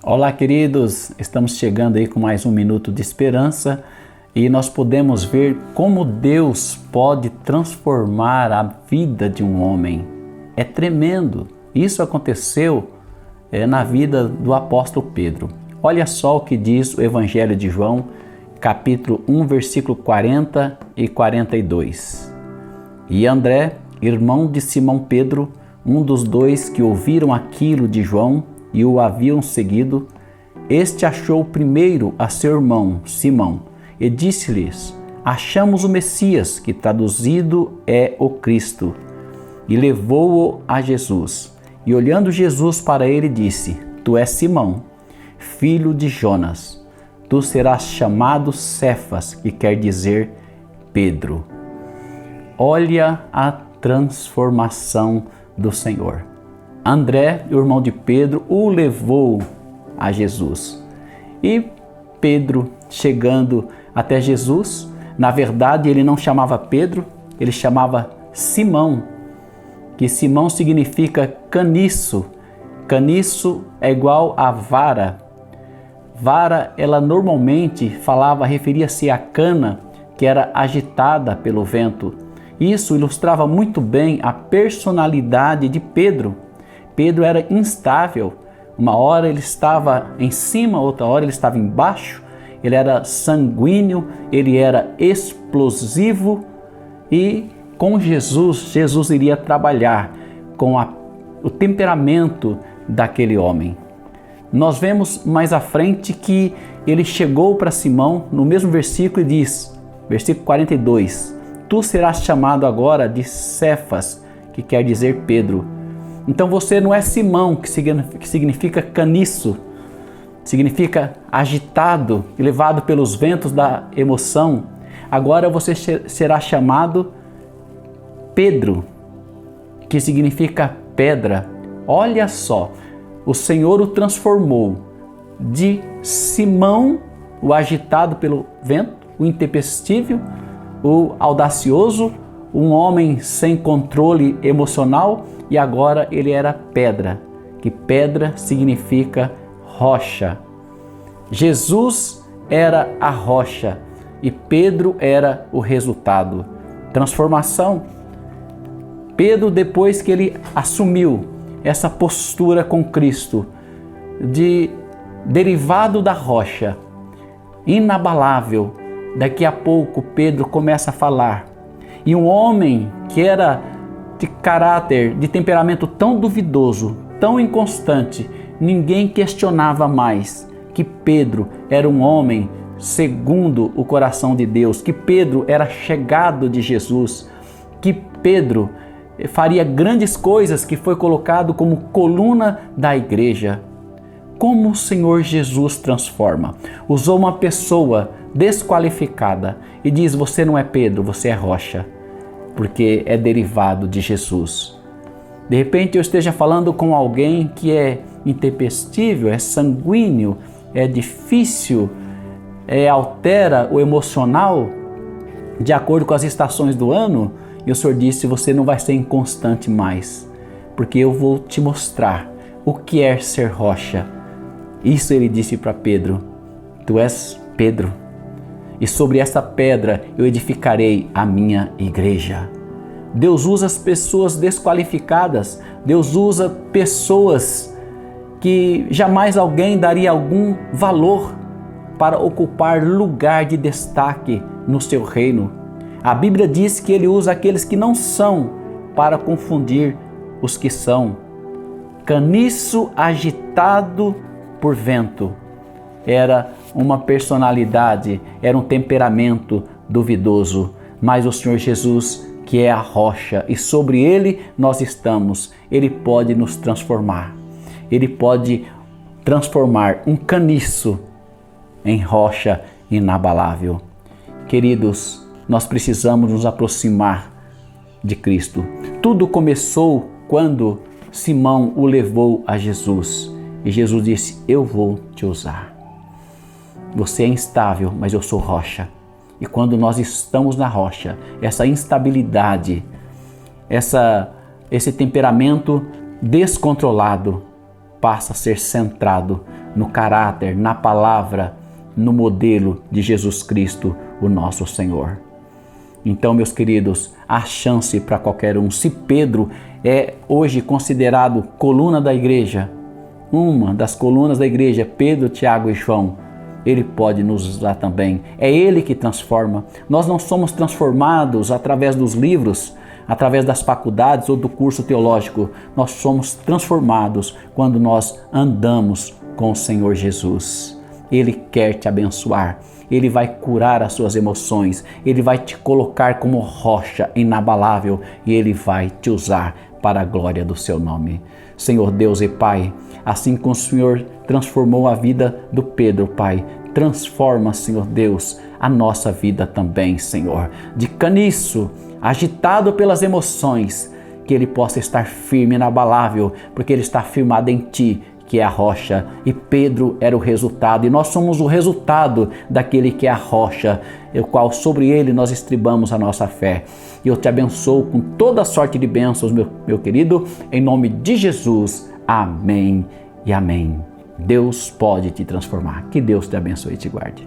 Olá, queridos! Estamos chegando aí com mais um minuto de esperança e nós podemos ver como Deus pode transformar a vida de um homem. É tremendo! Isso aconteceu na vida do apóstolo Pedro. Olha só o que diz o Evangelho de João, capítulo 1, versículo 40 e 42. E André, irmão de Simão Pedro, um dos dois que ouviram aquilo de João e o haviam seguido, este achou primeiro a seu irmão Simão e disse-lhes: achamos o Messias, que traduzido é o Cristo. E levou-o a Jesus. E olhando Jesus para ele, disse: Tu és Simão, filho de Jonas. Tu serás chamado Cefas, que quer dizer Pedro. Olha a transformação do Senhor. André, o irmão de Pedro, o levou a Jesus. E Pedro, chegando até Jesus, na verdade ele não chamava Pedro, ele chamava Simão, que Simão significa caniço. Caniço é igual a vara. Vara, ela normalmente referia-se à cana que era agitada pelo vento. Isso ilustrava muito bem a personalidade de Pedro. Pedro era instável. Uma hora ele estava em cima, outra hora ele estava embaixo. Ele era sanguíneo, ele era explosivo. E com Jesus iria trabalhar com o temperamento daquele homem. Nós vemos mais à frente que ele chegou para Simão no mesmo versículo e diz, versículo 42, Tu serás chamado agora de Cefas, que quer dizer Pedro. Então você não é Simão, que significa caniço, significa agitado e levado pelos ventos da emoção. Agora você será chamado Pedro, que significa pedra. Olha só, o Senhor o transformou de Simão, o agitado pelo vento, o intempestível, o audacioso, um homem sem controle emocional, e agora ele era pedra, que pedra significa rocha. Jesus era a rocha e Pedro era o resultado. Transformação. Pedro, depois que ele assumiu essa postura com Cristo, derivado da rocha, inabalável, daqui a pouco Pedro começa a falar. E um homem que era de caráter, de temperamento tão duvidoso, tão inconstante, ninguém questionava mais que Pedro era um homem segundo o coração de Deus, que Pedro era chegado de Jesus, que Pedro faria grandes coisas, que foi colocado como coluna da igreja. Como o Senhor Jesus transforma. Usou uma pessoa desqualificada e diz: você não é Pedro, você é rocha, porque é derivado de Jesus. De repente eu esteja falando com alguém que é intempestível, é sanguíneo, é difícil, altera o emocional de acordo com as estações do ano, e o Senhor disse: você não vai ser inconstante mais, porque eu vou te mostrar o que é ser rocha. Isso ele disse para Pedro: tu és Pedro, e sobre essa pedra eu edificarei a minha igreja. Deus usa as pessoas desqualificadas, Deus usa pessoas que jamais alguém daria algum valor para ocupar lugar de destaque no seu reino. A Bíblia diz que ele usa aqueles que não são para confundir os que são. Caniço agitado por vento. Era uma personalidade, era um temperamento duvidoso, mas o Senhor Jesus, que é a rocha, e sobre ele nós estamos, ele pode nos transformar. Ele pode transformar um caniço em rocha inabalável. Queridos, nós precisamos nos aproximar de Cristo. Tudo começou quando Simão o levou a Jesus. E Jesus disse: eu vou te usar. Você é instável, mas eu sou rocha. E quando nós estamos na rocha, essa instabilidade, esse temperamento descontrolado passa a ser centrado no caráter, na palavra, no modelo de Jesus Cristo, o nosso Senhor. Então, meus queridos, há chance para qualquer um. Se Pedro é hoje considerado coluna da igreja, uma das colunas da igreja, Pedro, Tiago e João, ele pode nos usar também. É ele que transforma. Nós não somos transformados através dos livros, através das faculdades ou do curso teológico. Nós somos transformados quando nós andamos com o Senhor Jesus. Ele quer te abençoar. Ele vai curar as suas emoções. Ele vai te colocar como rocha inabalável e Ele vai te usar para a glória do seu nome. Senhor Deus e Pai, assim como o Senhor transformou a vida do Pedro, Pai, transforma, Senhor Deus, a nossa vida também, Senhor. De caniço, agitado pelas emoções, que ele possa estar firme e inabalável, porque ele está firmado em Ti, que é a rocha, e Pedro era o resultado, e nós somos o resultado daquele que é a rocha, o qual sobre ele nós estribamos a nossa fé. E eu te abençoo com toda sorte de bênçãos, meu querido, em nome de Jesus. Amém e amém. Deus pode te transformar. Que Deus te abençoe e te guarde.